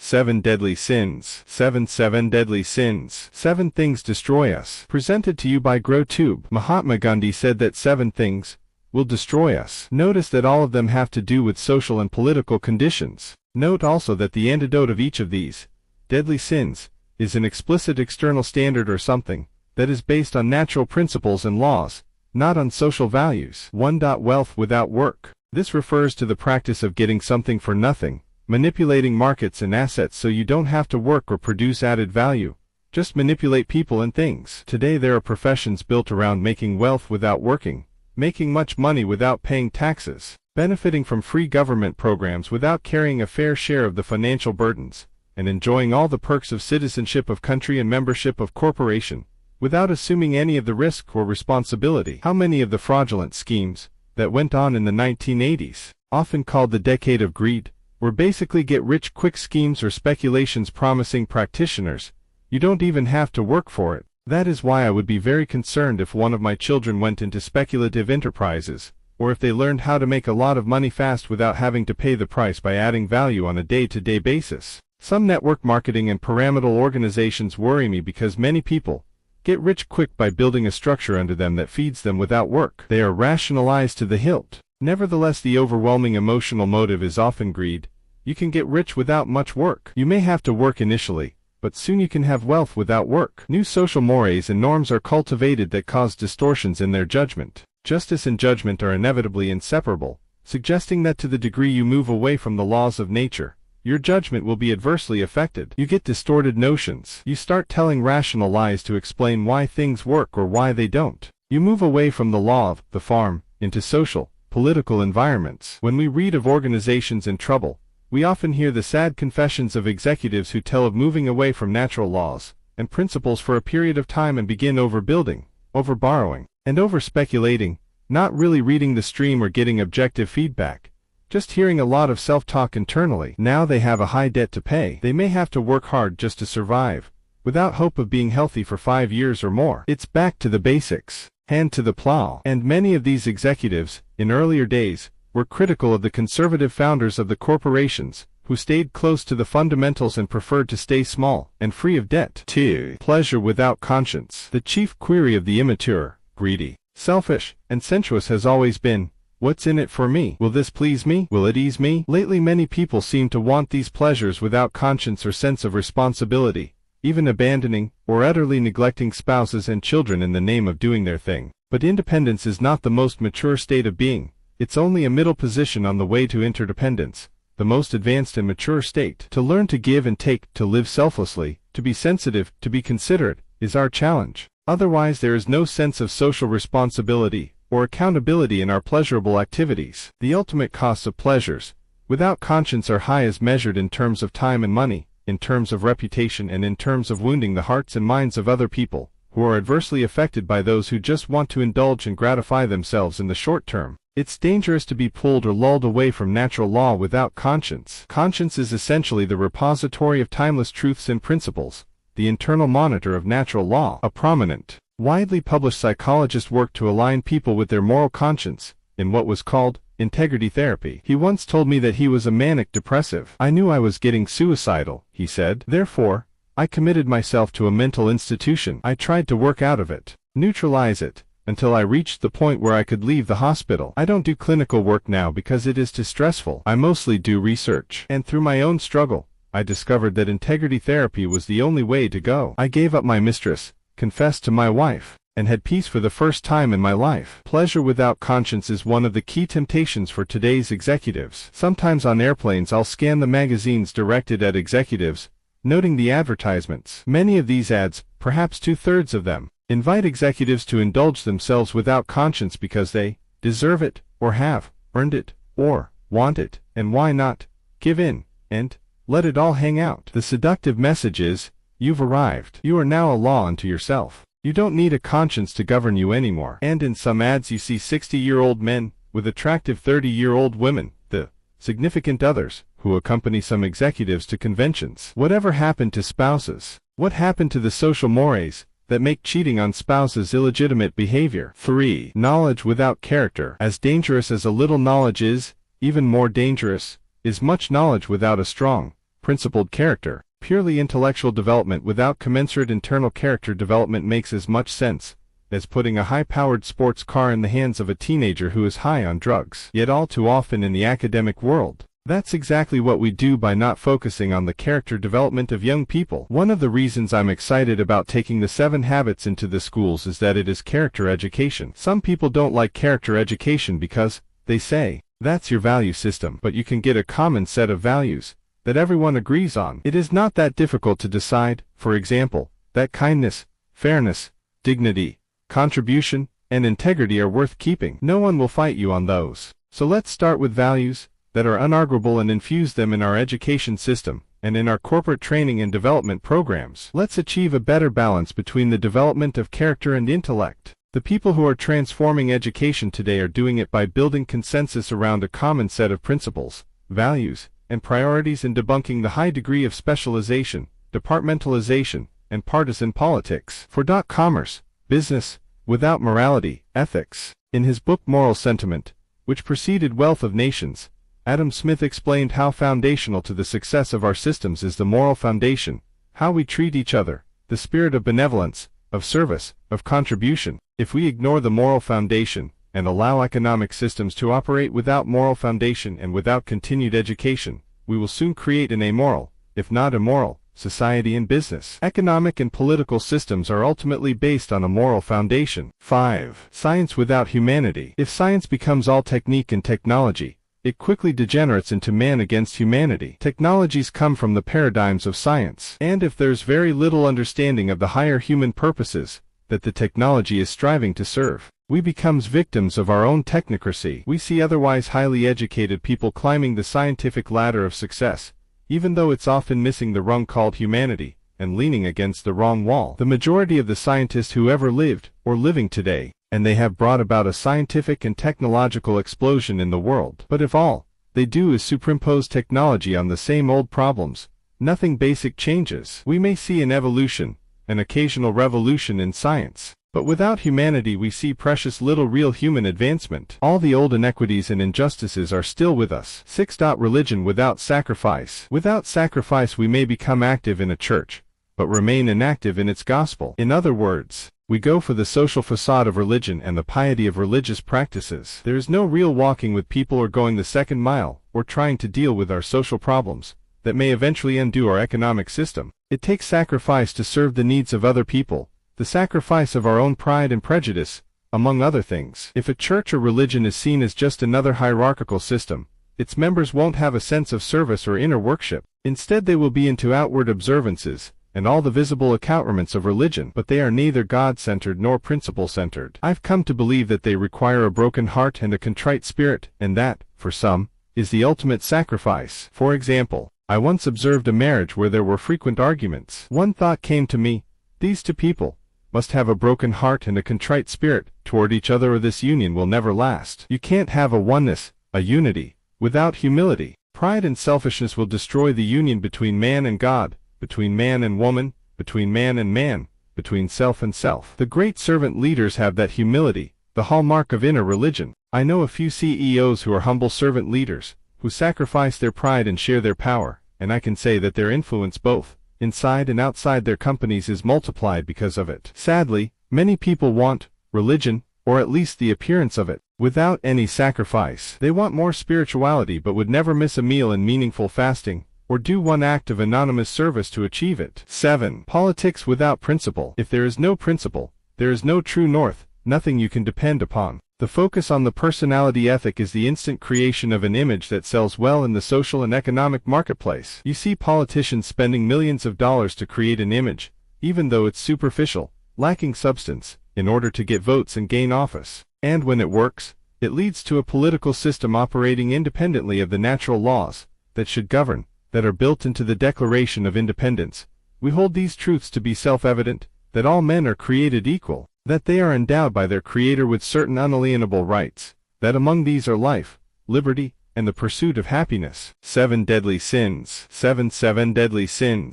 7 Deadly Sins. 7 Deadly Sins. 7 Things Destroy Us. Presented to you by GrowTube. Mahatma Gandhi said that 7 things will destroy us. Notice that all of them have to do with social and political conditions. Note also that the antidote of each of these deadly sins is an explicit external standard or something that is based on natural principles and laws, not on social values. 1. Wealth without work. This refers to the practice of getting something for nothing, manipulating markets and assets so you don't have to work or produce added value. Just manipulate people and things. Today there are professions built around making wealth without working, making much money without paying taxes, benefiting from free government programs without carrying a fair share of the financial burdens, and enjoying all the perks of citizenship of country and membership of corporation, without assuming any of the risk or responsibility. How many of the fraudulent schemes that went on in the 1980s, often called the decade of greed, were basically get-rich-quick schemes or speculations promising practitioners you don't even have to work for it? That is why I would be very concerned if one of my children went into speculative enterprises, or if they learned how to make a lot of money fast without having to pay the price by adding value on a day-to-day basis. Some network marketing and pyramidal organizations worry me because many people get rich quick by building a structure under them that feeds them without work. They are rationalized to the hilt. Nevertheless, the overwhelming emotional motive is often greed. You can get rich without much work. You may have to work initially, but soon you can have wealth without work. New social mores and norms are cultivated that cause distortions in their judgment. Justice and judgment are inevitably inseparable, suggesting that to the degree you move away from the laws of nature, your judgment will be adversely affected. You get distorted notions. You start telling rational lies to explain why things work or why they don't. You move away from the law of the farm into social, political environments. When we read of organizations in trouble, we often hear the sad confessions of executives who tell of moving away from natural laws and principles for a period of time and begin overbuilding, overborrowing, and overspeculating, not really reading the stream or getting objective feedback, just hearing a lot of self-talk internally. Now they have a high debt to pay. They may have to work hard just to survive, without hope of being healthy for 5 years or more. It's back to the basics, hand to the plow. And many of these executives, in earlier days, were critical of the conservative founders of the corporations, who stayed close to the fundamentals and preferred to stay small and free of debt. 2. Pleasure without conscience. The chief query of the immature, greedy, selfish, and sensuous has always been, what's in it for me? Will this please me? Will it ease me? Lately many people seem to want these pleasures without conscience or sense of responsibility, even abandoning or utterly neglecting spouses and children in the name of doing their thing. But independence is not the most mature state of being. It's only a middle position on the way to interdependence, the most advanced and mature state. To learn to give and take, to live selflessly, to be sensitive, to be considerate, is our challenge. Otherwise there is no sense of social responsibility or accountability in our pleasurable activities. The ultimate costs of pleasures without conscience are high as measured in terms of time and money, in terms of reputation, and in terms of wounding the hearts and minds of other people, who are adversely affected by those who just want to indulge and gratify themselves in the short term. It's dangerous to be pulled or lulled away from natural law without conscience. Conscience is essentially the repository of timeless truths and principles, the internal monitor of natural law. A prominent, widely published psychologist worked to align people with their moral conscience in what was called integrity therapy. He once told me that he was a manic depressive. I knew I was getting suicidal, he said. Therefore, I committed myself to a mental institution. I tried to work out of it, neutralize it, until I reached the point where I could leave the hospital. I don't do clinical work now because it is too stressful. I mostly do research. And through my own struggle, I discovered that integrity therapy was the only way to go. I gave up my mistress, confessed to my wife, and had peace for the first time in my life. Pleasure without conscience is one of the key temptations for today's executives. Sometimes on airplanes I'll scan the magazines directed at executives, noting the advertisements. Many of these ads, perhaps 2/3 of them, invite executives to indulge themselves without conscience because they deserve it, or have earned it, or want it, and why not give in and let it all hang out. The seductive message is, you've arrived. You are now a law unto yourself. You don't need a conscience to govern you anymore. And in some ads you see 60-year-old men with attractive 30-year-old women, the significant others, who accompany some executives to conventions. Whatever happened to spouses? What happened to the social mores that make cheating on spouses illegitimate behavior? 3. Knowledge without character. As dangerous as a little knowledge is, even more dangerous is much knowledge without a strong, principled character. Purely intellectual development without commensurate internal character development makes as much sense as putting a high-powered sports car in the hands of a teenager who is high on drugs. Yet all too often in the academic world, that's exactly what we do by not focusing on the character development of young people. One of the reasons I'm excited about taking the 7 habits into the schools is that it is character education. Some people don't like character education because, they say, that's your value system. But you can get a common set of values that everyone agrees on. It is not that difficult to decide, for example, that kindness, fairness, dignity, contribution, and integrity are worth keeping. No one will fight you on those. So let's start with values that are unarguable and infuse them in our education system and in our corporate training and development programs. Let's achieve a better balance between the development of character and intellect. The people who are transforming education today are doing it by building consensus around a common set of principles, values, and priorities, and debunking the high degree of specialization, departmentalization, and partisan politics. For commerce, business, without morality, ethics. In his book Moral Sentiment, which preceded Wealth of Nations, Adam Smith explained how foundational to the success of our systems is the moral foundation, how we treat each other, the spirit of benevolence, of service, of contribution. If we ignore the moral foundation, and allow economic systems to operate without moral foundation and without continued education, we will soon create an amoral, if not immoral, society and business. Economic and political systems are ultimately based on a moral foundation. 5. Science without humanity. If science becomes all technique and technology, it quickly degenerates into man against humanity. Technologies come from the paradigms of science. And if there's very little understanding of the higher human purposes that the technology is striving to serve, we become victims of our own technocracy. We see otherwise highly educated people climbing the scientific ladder of success, even though it's often missing the rung called humanity, and leaning against the wrong wall. The majority of the scientists who ever lived, or living today, and they have brought about a scientific and technological explosion in the world. But if all they do is superimpose technology on the same old problems, nothing basic changes. We may see an evolution, an occasional revolution in science, but without humanity we see precious little real human advancement. All the old inequities and injustices are still with us. 6. Religion without sacrifice. Without sacrifice we may become active in a church, but remain inactive in its gospel. In other words, we go for the social facade of religion and the piety of religious practices. There is no real walking with people or going the second mile, or trying to deal with our social problems that may eventually undo our economic system. It takes sacrifice to serve the needs of other people, the sacrifice of our own pride and prejudice, among other things. If a church or religion is seen as just another hierarchical system, its members won't have a sense of service or inner worship. Instead they will be into outward observances, and all the visible accoutrements of religion, but they are neither God-centered nor principle-centered. I've come to believe that they require a broken heart and a contrite spirit, and that, for some, is the ultimate sacrifice. For example, I once observed a marriage where there were frequent arguments. One thought came to me: these two people must have a broken heart and a contrite spirit toward each other, or this union will never last. You can't have a oneness, a unity, without humility. Pride and selfishness will destroy the union between man and God, between man and woman, between man and man, between self and self. The great servant leaders have that humility, the hallmark of inner religion. I know a few CEOs who are humble servant leaders, who sacrifice their pride and share their power, and I can say that their influence both inside and outside their companies is multiplied because of it. Sadly, many people want religion, or at least the appearance of it, without any sacrifice. They want more spirituality but would never miss a meal in meaningful fasting, or do one act of anonymous service to achieve it. 7. Politics without principle. If there is no principle, there is no true north, nothing you can depend upon. The focus on the personality ethic is the instant creation of an image that sells well in the social and economic marketplace. You see politicians spending millions of dollars to create an image, even though it's superficial, lacking substance, in order to get votes and gain office. And when it works, it leads to a political system operating independently of the natural laws that should govern, that are built into the Declaration of Independence. We hold these truths to be self-evident, that all men are created equal, that they are endowed by their Creator with certain unalienable rights, that among these are life, liberty, and the pursuit of happiness. 7 deadly sins. 7 deadly sins.